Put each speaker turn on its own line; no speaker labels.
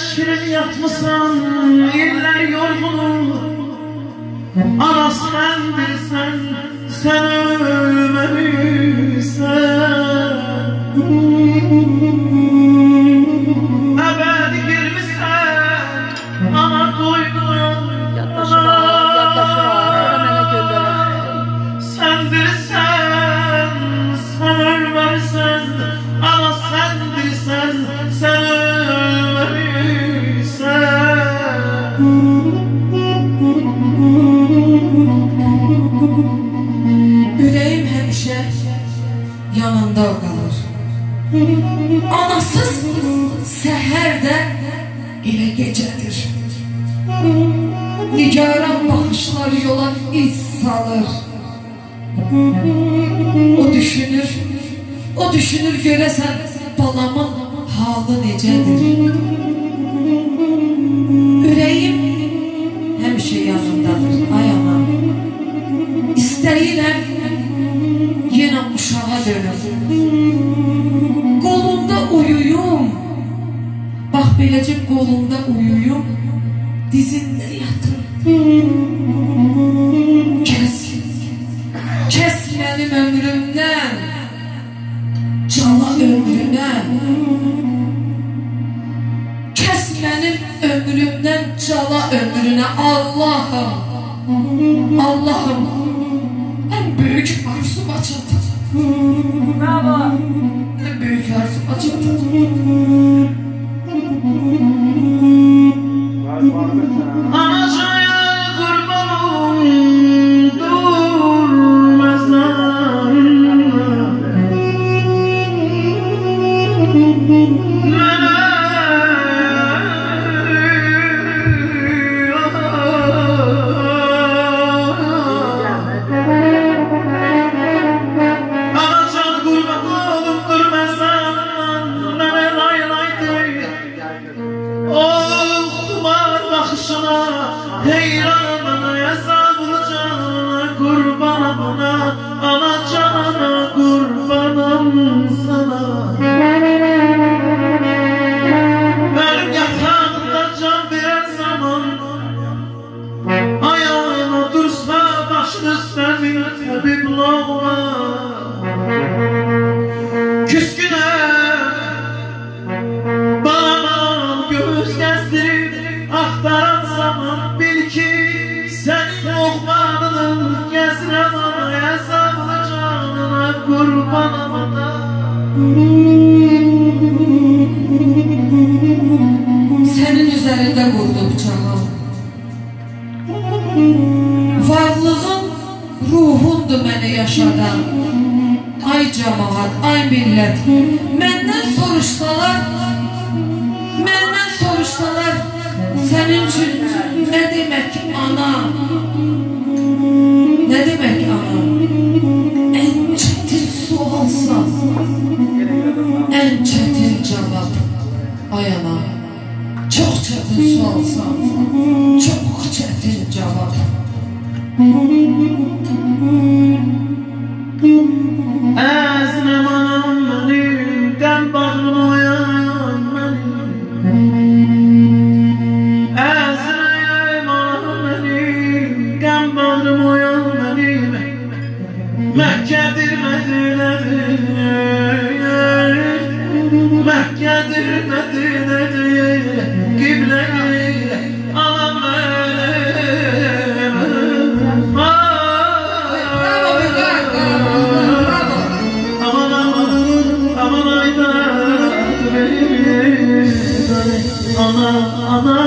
şirin yatmışsan iller yorgunu. Ana sendirsen, sen ölmemişsen. Ebedi girmişsen ana koynuna. Sendirsen, sen ölmemişsen. Ana sendirsen, sen ölmemişsen.
Ürəyim həmişə yanında qalır. Anasız səhər də elə gecədir. Nigaran baxışlar yola iz salır. O düşünür görəsən balamın halı necədir. Ürəyim həmişə yanındadır, ay anam. İstəyirəm yenə uşağa dönüm. Qolumda uyuyum. Bax beləcə qolumda uyuyum. Dizində yatım. Kes mənim ömrümdən cala ömrünə. Kes mənim ömrümdən cala ömrünə. Allahım, Allahım, en büyük arzuma çatır. Bravo. En büyük arzuma çatır.
Anacaya kurbanım durmazdan. Heyranım hesabı canına kurbanım buna. Ana canına kurbanım sana. Benim yatağımda can veren zaman ayağına dursa başını üstüne bir loğma. Küsküne bana göz gezdirip aktaran zaman bil ki senin lokmanının gezren ana hesabını canına kurbanım ana.
Senin üzerinde vurdu bıçağım. Varlığın ruhundu məni yaşadan. Ay cemaat, ay millət, məndən soruşsalar, senin için ne demek ana? Ne demek ana? En çetin sualsa, en çetin cevap. Ay ana, çok çetin sualsa, çok çetin cevap.
Əzməm anam mənim, qəm bağrım oyan mənim. Əzməm anam mənim, qəm bağrım oyan mənim. Məkkədir Mədinədir, Məkkədir Mədinədir, qiblədir anam mənim. Ana, ana